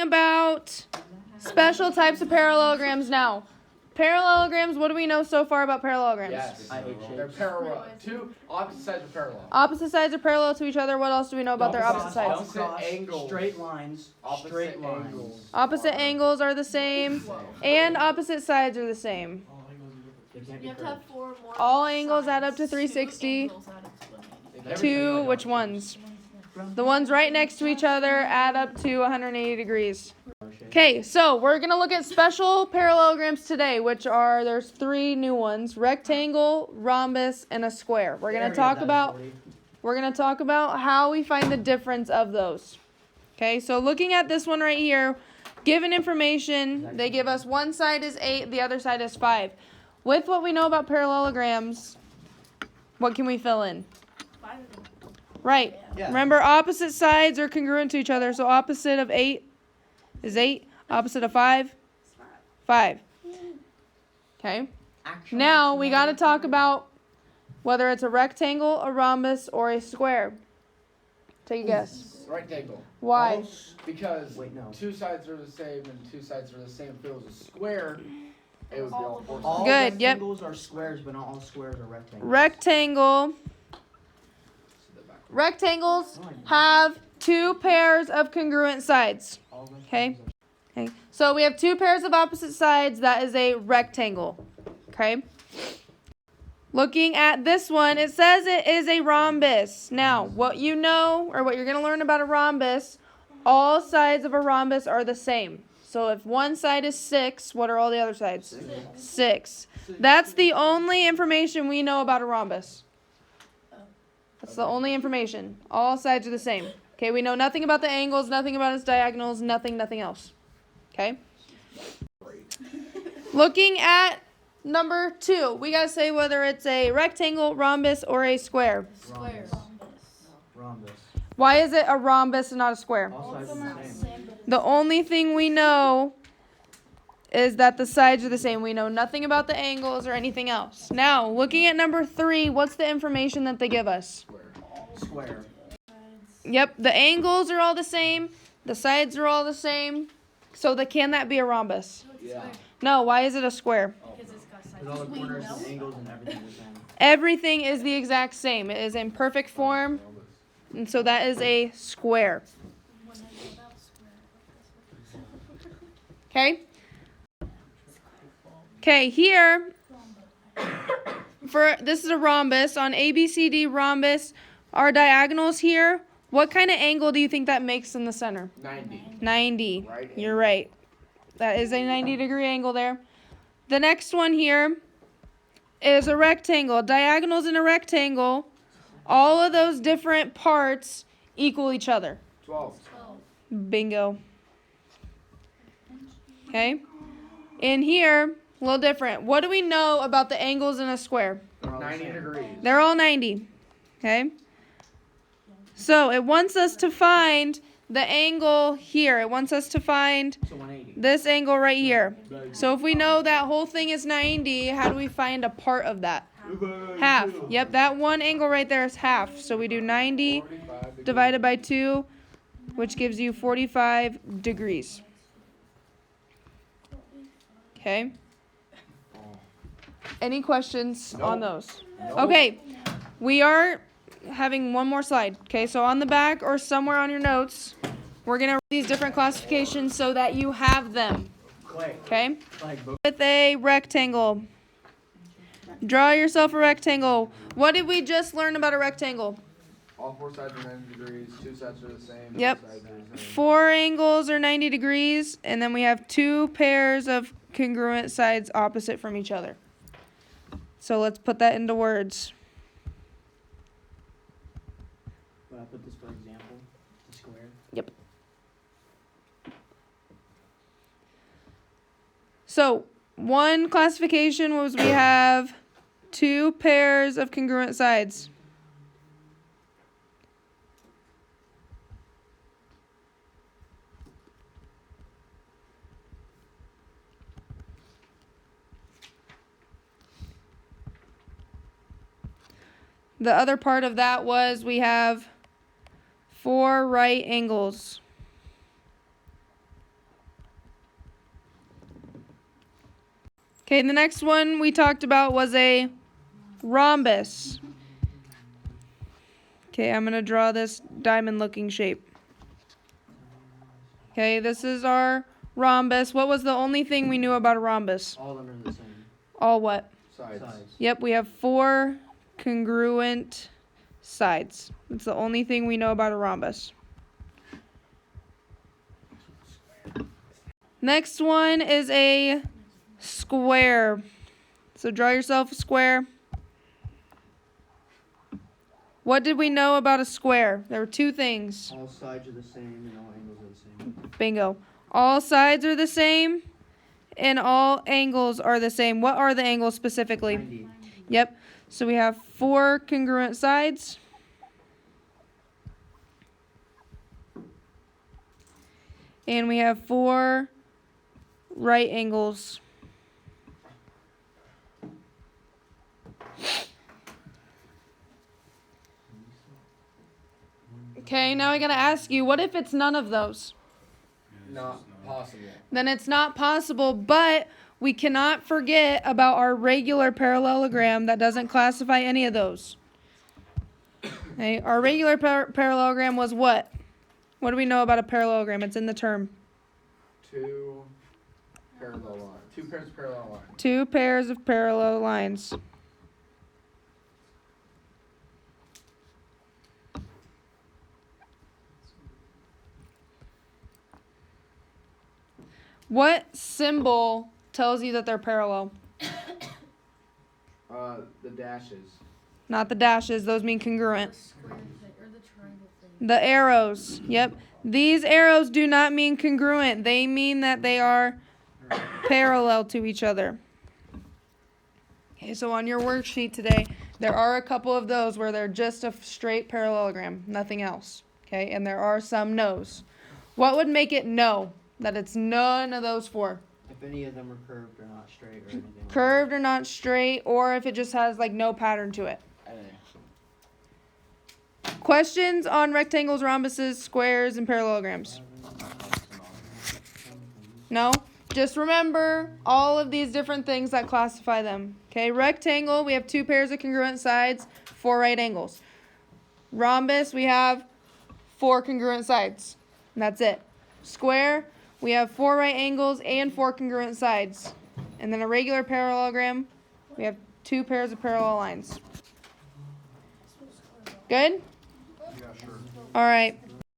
about special types of parallelograms now. Parallelograms, what do we know so far about parallelograms? Yes, they're parallel. Two opposite sides are parallel. Opposite sides are parallel to each other. What else do we know about their opposite sides? Opposite angles. Straight lines. Straight lines. Opposite angles are the same, and opposite sides are the same. You have to have 4 more. All angles add up to 360. Angles add up to 180. Two, which ones? The ones right next to each other add up to 180 degrees. Okay, so we're going to look at special parallelograms today, which are, there's 3 new ones: rectangle, rhombus, and a square. We're going to talk about how we find the difference of those. Okay, so looking at this one right here, given information, they give us one side is 8, the other side is 5. With what we know about parallelograms, what can we fill in? 5 of them. Right. Yeah. Remember, opposite sides are congruent to each other. So opposite of 8 is 8. Opposite of 5? 5. Okay. Now we got to talk about whether it's a rectangle, a rhombus, or a square. Take a guess. Rectangle. Why? Because 2 sides are the same and 2 sides are the same. If it was a square, it would be all 4 sides. All Good, yep. rectangles are squares, but not all squares are rectangles. Rectangles have 2 pairs of congruent sides. Okay. Okay. So we have 2 pairs of opposite sides. That is a rectangle. Okay. Looking at this one, it says it is a rhombus. Now, what you know, or what you're going to learn about a rhombus, all sides of a rhombus are the same. So if one side is 6, what are all the other sides? 6. That's the only information we know about a rhombus. That's the only information. All sides are the same. Okay, we know nothing about the angles, nothing about its diagonals, nothing else. Okay? Looking at number 2, we got to say whether it's a rectangle, rhombus, or a square. Square. Rhombus. Why is it a rhombus and not a square? All sides are the same. The only thing we know is that the sides are the same. We know nothing about the angles or anything else. Now, looking at number 3, what's the information that they give us? Square. Yep, the angles are all the same. The sides are all the same. So can that be a rhombus? Yeah. No, why is it a square? Because it's got sides. Because all the corners and angles and everything are the same. Everything is the exact same. It is in perfect form. And so that is a square. Okay? Okay, here, this is a rhombus. On ABCD rhombus, our diagonals here, what kind of angle do you think that makes in the center? 90. 90. Right. You're right. That is a 90-degree angle there. The next one here is a rectangle. Diagonals in a rectangle, all of those different parts equal each other. 12. Bingo. Okay? In here, a little different. What do we know about the angles in a square? 90 degrees. They're all 90. Okay? So it wants us to find the angle here. It wants us to find So 180. this angle right here. So if we know that whole thing is 90, how do we find a part of that? Half. Yep, that one angle right there is half. So we do 90 divided by 2, which gives you 45 degrees. Okay? Any questions on those? Okay, we are having one more slide. Okay, so on the back or somewhere on your notes, we're going to read these different classifications so that you have them. Okay? With a rectangle. Draw yourself a rectangle. What did we just learn about a rectangle? All 4 sides are 90 degrees. 2 sides are the same. Yep. 2 sides are the same. 4 angles are 90 degrees, and then we have 2 pairs of congruent sides opposite from each other. So let's put that into words. But I put this for example. The square. Yep. So one classification was we have 2 pairs of congruent sides. The other part of that was we have 4 right angles. Okay, the next one we talked about was a rhombus. Okay, I'm going to draw this diamond-looking shape. Okay, this is our rhombus. What was the only thing we knew about a rhombus? All of them are the same. All what? Sides. Yep, we have 4 congruent sides. That's the only thing we know about a rhombus. Next one is a square. So draw yourself a square. What did we know about a square? There were 2 things. All sides are the same and all angles are the same. Bingo. All sides are the same and all angles are the same. What are the angles specifically? 90. Yep. So we have 4 congruent sides. And we have 4 right angles. Okay, now I gotta ask you, what if it's none of those? Not possible. Then it's not possible, but we cannot forget about our regular parallelogram that doesn't classify any of those. Okay, our regular parallelogram was what? What do we know about a parallelogram? It's in the term. 2 parallel lines. 2 pairs of parallel lines. 2 pairs of parallel lines. What symbol tells you that they're parallel? The dashes. Not the dashes, those mean congruent. The square thing, or the triangle thing. The arrows, yep. These arrows do not mean congruent. They mean that they are parallel to each other. Okay, so on your worksheet today, there are a couple of those where they're just a straight parallelogram, nothing else. Okay, and there are some no's. What would make it no? That it's none of those 4. If any of them are curved or not straight or anything. like Curved or not straight, or if it just has like no pattern to it. Questions on rectangles, rhombuses, squares, and parallelograms? No? Just remember all of these different things that classify them. Okay, rectangle, we have 2 pairs of congruent sides, 4 right angles. Rhombus, we have 4 congruent sides. And that's it. Square, we have 4 right angles and 4 congruent sides. And then a regular parallelogram, we have 2 pairs of parallel lines. Good? Yeah, sure. All right.